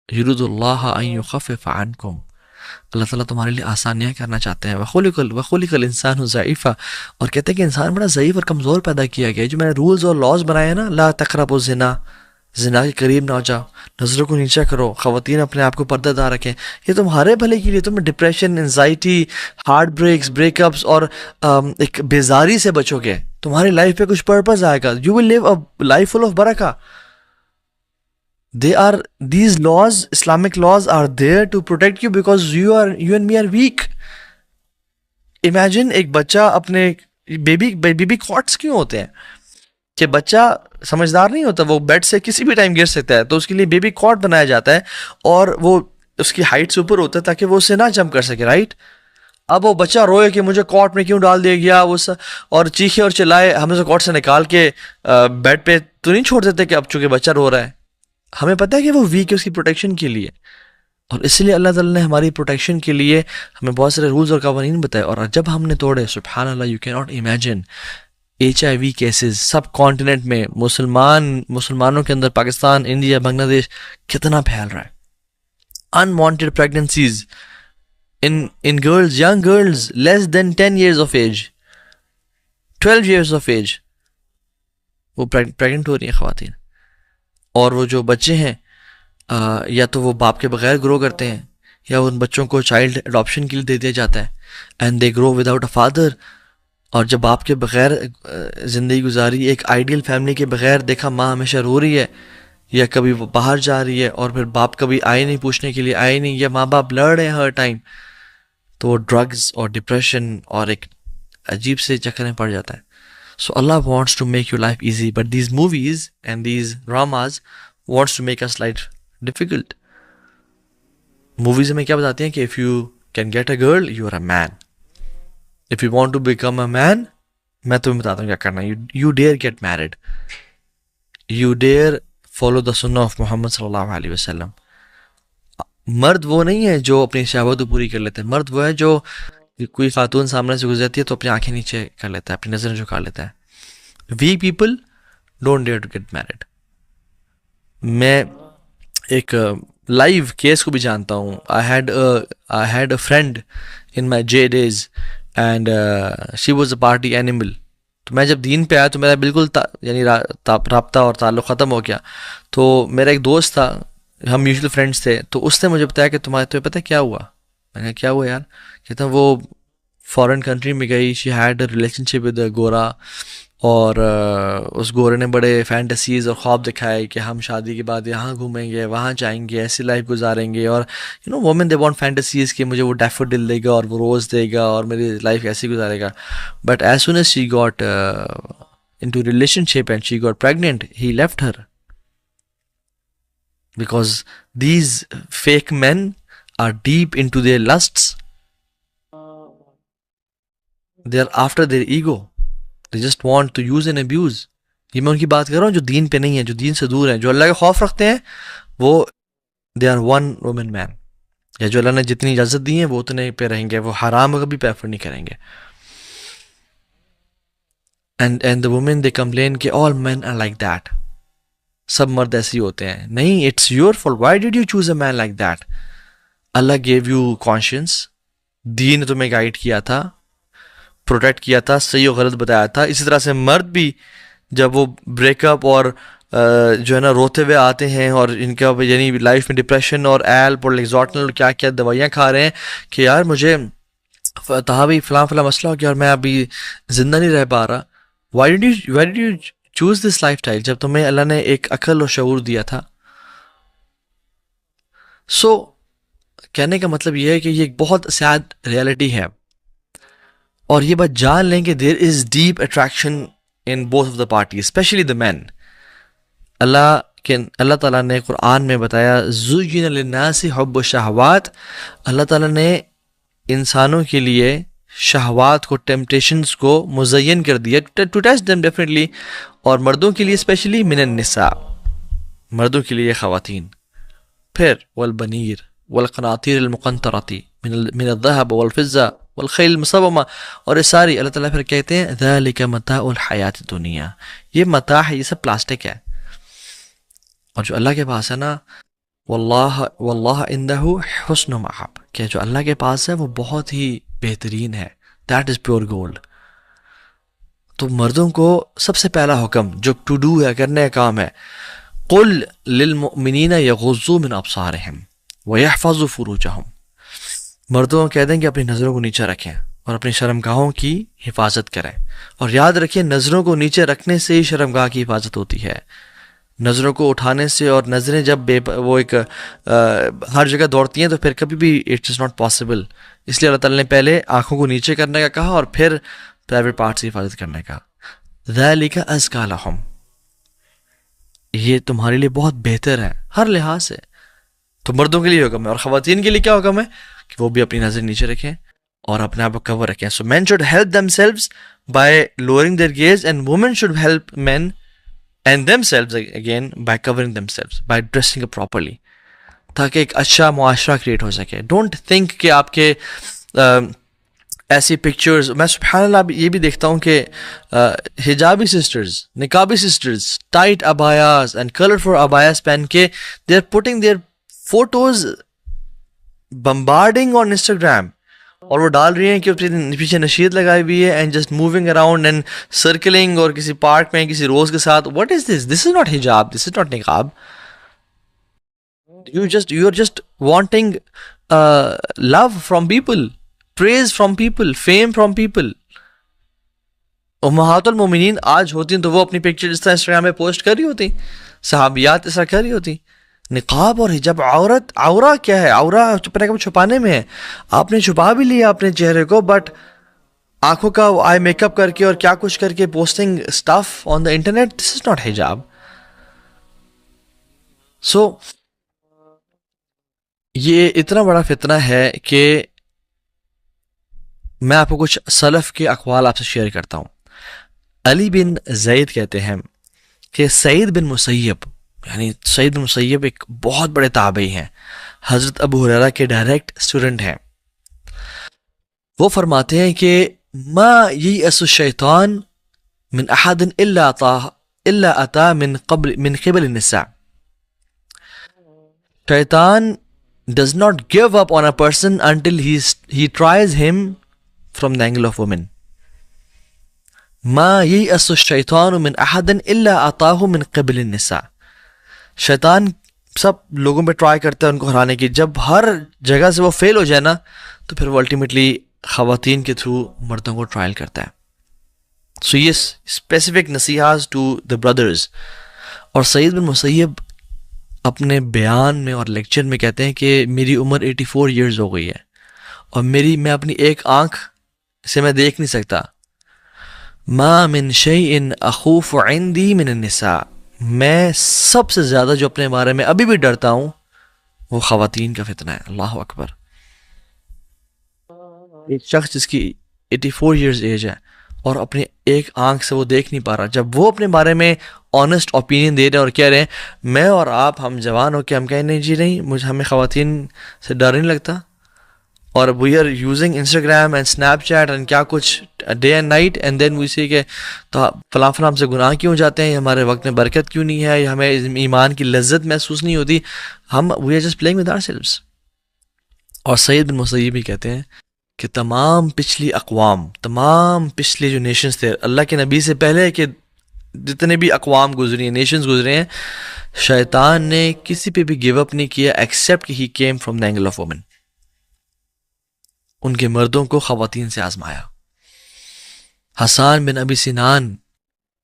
یرید اللہ ان یخفف عنکم، اللہ تعالیٰ تمہارے لیے آسانیاں کرنا چاہتے ہیں. وخلق الانسان ضعیفا، اور کہتے ہیں کہ انسان بڑا ضعیف اور کمزور پیدا کیا گیا ہے. جو میں نے رولز اور لاز بنائے ہیں نا، لا تقربوا الزنا، زنا کے قریب نہ ہو جاؤ، نظروں کو نیچا کرو، خواتین اپنے آپ کو پردہ دار رکھیں، یہ تمہارے بھلے کے لیے. تم depression, anxiety, heart breaks, break ups اور ایک بیزاری سے بچو گے. تمہاری لائف پہ کچھ پرپز آئے گا. You will live a life full of برکہ. These laws, Islamic laws are there to protect you because you and me are weak. Imagine ایک بچہ اپنے بیبی کاٹس کیوں ہوتے ہیں کہ بچہ سمجھدار نہیں ہوتا، وہ بیڈ سے کسی بھی ٹائم گر سکتا ہے، تو اس کے لیے بیبی کاٹ بنایا جاتا ہے اور وہ اس کی ہائٹ سے اوپر ہوتا ہے تاکہ وہ اسے نہ جمپ کر سکے، رائٹ؟ اب وہ بچہ روئے کہ مجھے کاٹ میں کیوں ڈال دیا گیا، اور چیخے اور چلائے، ہم اسے کاٹ سے نکال کے بیڈ پہ تو نہیں چھوڑ دیتے کہ اب چونکہ بچہ رو رہا ہے. ہمیں پتہ ہے کہ وہ ویک ہے اس کی پروٹیکشن کے لیے، اور اس لیے اللہ تعالیٰ نے ہماری پروٹیکشن کے لیے ہمیں بہت سارے رولز اور قوانین بتائے. اور جب ہم نے توڑے، سبحان اللہ، یو کی not imagine HIV cases sub continent میں، مسلمانوں کے اندر، پاکستان، انڈیا، بنگلہ دیش، کتنا پھیل رہا ہے. unwanted pregnancies in girls, young girls less than 10 years of age, 12 years of age، وہ پریگنٹ ہو رہی ہیں خواتین. اور وہ جو بچے ہیں یا تو وہ باپ کے بغیر گرو کرتے ہیں یا ان بچوں کو چائلڈ اڈاپشن کے لیے دے دیا جاتا ہے، and they grow without a father. اور جب باپ کے بغیر زندگی گزاری، ایک آئیڈیل فیملی کے بغیر دیکھا، ماں ہمیشہ رو رہی ہے یا کبھی وہ باہر جا رہی ہے اور پھر باپ کبھی آئے نہیں، پوچھنے کے لیے آئے نہیں، یا ماں باپ لڑ رہے ہیں ہر ٹائم، تو وہ ڈرگز اور ڈپریشن اور ایک عجیب سے چکر میں پڑ جاتا ہے. So Allah wants to make your life easy, but these movies and these dramas wants to make us life difficult. Movies میں کیا بتاتے ہیں کہ if you can get a girl, you are a man. If you want to become a man، میں تمہیں بتاتا ہوں کیا کرنا. You dare get married. You dare follow the sunnah of Muhammad صلی اللہ علیہ وسلم. مرد وہ نہیں ہے جو اپنی شہوت کو پوری کر لیتے ہیں، مرد وہ ہے جو کوئی خاتون سامنے سے گزرتی ہے تو اپنی آنکھیں نیچے کر لیتا ہے، اپنی نظریں جھکا لیتا ہے. We people don't dare to get married. میں ایک لائیو کیس کو بھی جانتا ہوں. I had a friend in my J days and she was a party animal. تو میں جب دین پہ آیا تو میرا بالکل یعنی رابطہ اور تعلق ختم ہو گیا. تو میرا ایک دوست تھا، ہم میوچل فرینڈس تھے، تو اس نے مجھے بتایا کہ تمہیں پتہ کیا ہوا؟ میں نے کہا کیا ہوا یار؟ کہتا وہ فورن کنٹری میں گئی، she had a relation ship with a گورا، اور اس گورے نے بڑے فینٹیسیز اور خواب دکھائے کہ ہم شادی کے بعد یہاں گھومیں گے، وہاں جائیں گے، ایسی لائف گزاریں گے. اور وومن دے وانٹ فینٹیسیز کہ مجھے وہ ڈیفوڈل دے گا اور وہ روز دے گا اور میری لائف ایسی گزارے گا. But as soon as she got into relationship and she got pregnant, he left her because these fake men are deep into their lusts. They are after their ego. They just want to use and abuse. یہ میں ان کی بات کر رہا ہوں جو دین پہ نہیں ہے، جو دین سے دور ہیں، جو اللہ کا خوف رکھتے ہیں، وہ they are one woman man. یا جو اللہ نے جتنی اجازت دی ہے وہ اتنے پہ رہیں گے، وہ حرام کو کبھی پریفر نہیں کریں گے. And the women they complain کہ all men are like that. سب مرد ایسے ہی ہوتے ہیں. نہیں، it's your fault. Why did you choose a man like that? اللہ گیو یو کانشینس، دین نے تمہیں گائیڈ کیا تھا، پروٹیکٹ کیا تھا، صحیح و غلط بتایا تھا. اسی طرح سے مرد بھی جب وہ بریک اپ اور جو ہے نا روتے ہوئے آتے ہیں اور ان کا یعنی لائف میں ڈپریشن اور ایلپ اور لیگزاٹنل کیا کیا دوائیاں کھا رہے ہیں کہ یار مجھے بھی فلاں مسئلہ ہو گیا اور میں ابھی زندہ نہیں رہ پا رہا. Why did you choose this life style جب تمہیں اللہ نے ایک عقل اور شعور دیا تھا؟ سو کہنے کا مطلب یہ ہے کہ یہ ایک بہت سیڈ ریالٹی ہے، اور یہ بات جان لیں کہ there is deep attraction in both of the party, especially the man. اللہ تعالیٰ نے قرآن میں بتایا زُيِّنَ لِلنَّاسِ حُبُّ الشَّهَوَاتِ، اللہ تعالیٰ نے انسانوں کے لیے شہوات کو، ٹیمپٹیشنز کو مزین کر دیا ٹو ٹیسٹ دیم ڈیفینیٹلی، اور مردوں کے لیے اسپیشلی من النساء، مردوں کے لیے خواتین. پھر والبنیر والقناطیر المقنطرۃ من الذهب والفضة والخیل المصومہ، اور یہ ساری اللہ تعالیٰ پھر کہتے ہیں ذالک متاع الحیات الدنیا، یہ متاع ہے، یہ سب پلاسٹک ہے. اور جو اللہ کے پاس ہے نا واللہ واللہ عندہ حسن مآب، کہ جو اللہ کے پاس ہے وہ بہت ہی بہترین ہے، دیٹ از پیور گولڈ. تو مردوں کو سب سے پہلا حکم جو ٹو ڈو ہے، کرنے کا کام ہے، قل للمؤمنین یغضوا من ابصارہم ویحفظوا فروجہم. مردوں کو کہہ دیں کہ اپنی نظروں کو نیچے رکھیں اور اپنی شرمگاہوں کی حفاظت کریں، اور یاد رکھیں نظروں کو نیچے رکھنے سے ہی شرمگاہ کی حفاظت ہوتی ہے. نظروں کو اٹھانے سے، اور نظریں جب وہ ایک ہر جگہ دوڑتی ہیں تو پھر کبھی بھی اٹ از ناٹ پاسبل. اس لیے اللہ تعالیٰ نے پہلے آنکھوں کو نیچے کرنے کا کہا اور پھر پرائیویٹ پارٹس کی حفاظت کرنے کا. ذَلِكَ أَزْكَىٰ لَهُمْ، یہ تمہارے لیے بہت بہتر ہے ہر لحاظ سے. تو مردوں کے لیے حکم ہے، اور خواتین کے لیے کیا حکم ہے کہ وہ بھی اپنی نظر نیچے رکھیں اور اپنے آپ کو کور رکھیں. So men should help themselves by lowering their gaze, and women should help men and themselves again by covering themselves, by dressing up properly, تاکہ ایک اچھا معاشرہ کریٹ ہو سکے. ڈونٹ تھنک کہ آپ کے ایسی پکچرز، میں سبحان اللہ یہ بھی دیکھتا ہوں کہ حجابی سسٹرز، نقابی sisters tight abayas and colourful abayas پہن کے they are putting their photos bombarding on Instagram, اور وہ ڈال رہی ہیں کہ پیچھے نشید لگائی ہوئی ہے and just moving around and سرکلنگ، اور کسی پارک میں کسی روز کے ساتھ. What is this? This is not hijab, this is not niqab. You are just wanting love from people, praise from people, fame from people. امہات المومنین آج ہوتی تو وہ اپنی پکچر اس طرح انسٹاگرام میں پوسٹ کر رہی ہوتی، صحابیات اس طرح کر رہی ہوتی. نقاب اور حجاب، عورہ کیا ہے؟ عورہ اپنے کو چھپانے میں ہے. آپ نے چھپا بھی لیا اپنے چہرے کو، بٹ آنکھوں کا آئی میک اپ کر کے اور کیا کچھ کر کے posting stuff on the internet, this is not حجاب. سو یہ اتنا بڑا فتنہ ہے کہ میں آپ کو کچھ سلف کے اقوال آپ سے شیئر کرتا ہوں. علی بن زید کہتے ہیں کہ سعید بن مسیب، یعنی سعید بن مسیب ایک بہت بڑے تابعی ہیں، حضرت ابو ہریرہ کے ڈائریکٹ اسٹوڈنٹ ہیں. وہ فرماتے ہیں کہ ما ییأس الشیطان من احد الا اتا من قبل النساء. شیطان does not give up on a person until he tries him from the angle of women. ما ييأس الشيطان من أحد إلا أتاه من قبل النساء. شیطان سب لوگوں پہ ٹرائی کرتا ہے ان کو ہرانے کی، جب ہر جگہ سے وہ فیل ہو جائے نا تو پھر وہ الٹیمیٹلی خواتین کے تھرو مردوں کو ٹرائل کرتا ہے. سو یہ اسپیسیفک نصیحات ٹو دا بردرز. اور سعید بن مسیب اپنے بیان میں اور لیکچر میں کہتے ہیں کہ میری عمر 84 ایئرز ہو گئی ہے، اور میں اپنی ایک آنکھ سے میں دیکھ نہیں سکتا. ما من شیء اخوف عندی من النساء. میں سب سے زیادہ جو اپنے بارے میں ابھی بھی ڈرتا ہوں وہ خواتین کا فتنہ ہے. اللہ اکبر. ایک شخص جس کی 84 ایئرز ایج ہے اور اپنی ایک آنکھ سے وہ دیکھ نہیں پا رہا، جب وہ اپنے بارے میں آنیسٹ اوپینین دے رہے ہیں اور کہہ رہے ہیں میں اور آپ ہم جوان ہو کے ہم کہیں نہیں جی نہیں ہمیں خواتین سے ڈر نہیں لگتا، اور we are using Instagram and snapchat and کیا کچھ day and night, and then we see کہ تو فلاں فلاں ہم سے گناہ کیوں جاتے ہیں، ہمارے وقت میں برکت کیوں نہیں ہے، یا ہمیں ایمان کی لذت محسوس نہیں ہوتی، ہم we are just playing with ourselves. اور سعید بن مسیب بھی کہتے ہیں کہ تمام پچھلی اقوام، تمام پچھلے جو نیشنز تھے اللہ کے نبی سے پہلے کہ جتنے بھی اقوام گزری ہیں، نیشنز گزرے ہیں، شیطان نے کسی پہ بھی گیو اپ نہیں کیا ایکسیپٹ کہ he came from the angle of women. ان کے مردوں کو خواتین سے آزمایا. حسان بن ابی سنان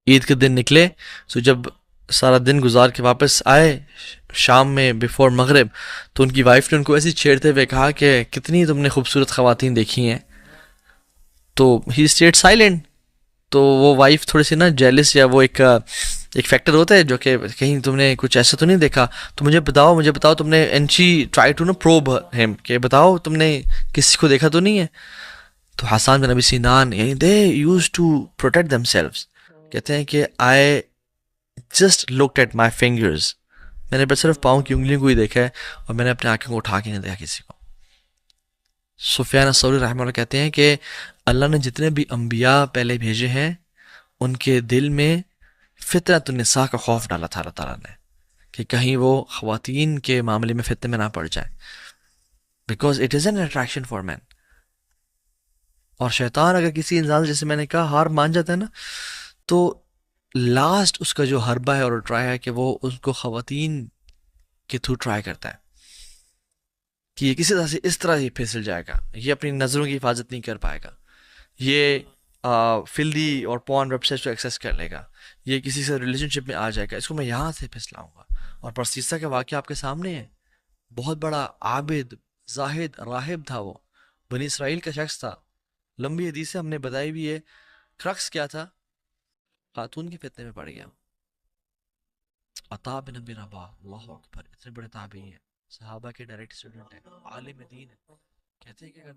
عید کے دن نکلے، تو جب سارا دن گزار کے واپس آئے شام میں بیفور مغرب، تو ان کی وائف نے ان کو ایسی چھیڑتے ہوئے کہا کہ کتنی تم نے خوبصورت خواتین دیکھی ہیں. تو ہی اسٹیڈ سائلنٹ. تو وہ وائف تھوڑی سی نا جیلس، یا وہ ایک فیکٹر ہوتا ہے جو کہ کہیں تم نے کچھ ایسا تو نہیں دیکھا تو مجھے بتاؤ تم نے. And she try to probe him کہ بتاؤ تم نے کسی کو دیکھا تو نہیں ہے. تو Hassan bin Abi Sinan they used to protect themselves, کہتے ہیں کہ I just looked at my fingers, میں نے بس صرف پاؤں کی انگلیوں کو ہی دیکھا ہے اور میں نے اپنے آنکھوں کو اٹھا کے نہیں دیکھا کسی کو. سفیان الثوری رحمہ اللہ کہتے ہیں کہ اللہ نے جتنے بھی انبیاء پہلے بھیجے ہیں ان کے دل میں فطرت النساء کا خوف ڈالا تھا اللہ تعالیٰ نے، کہ کہیں وہ خواتین کے معاملے میں فتنے میں نہ پڑ جائے، because it is an attraction for men. اور شیطان اگر کسی انسان سے، جیسے میں نے کہا، ہار مان جاتا ہے نا، تو لاسٹ اس کا جو حربہ ہے اور ٹرائی ہے کہ وہ اس کو خواتین کے تھرو ٹرائی کرتا ہے کہ یہ کسی طرح سے اس طرح ہی پھسل جائے گا، یہ اپنی نظروں کی حفاظت نہیں کر پائے گا، یہ فلدی اور پون ویب سائٹ کو ایکسیس کر لے گا، یہ کسی سے ریلیشن شپ میں آ جائے گا، اس کو میں یہاں سے پھسلاؤں گا. اور پرسیسا کا واقعہ آپ کے سامنے ہے. بہت بڑا عابد، زاہد، راہب تھا وہ، بنی اسرائیل کا شخص تھا. لمبی حدیث ہم نے بتائی بھی ہے. کرکس کیا تھا؟ خاتون کے فتنے میں پڑ گیا. عطا بن ابی رباح، اللہ اکبر، اتنے بڑے تابعی ہیں، صحابہ کے ڈائریکٹ اسٹوڈنٹ ہیں، عالم دین ہیں. کہتے ہیں کہ اگر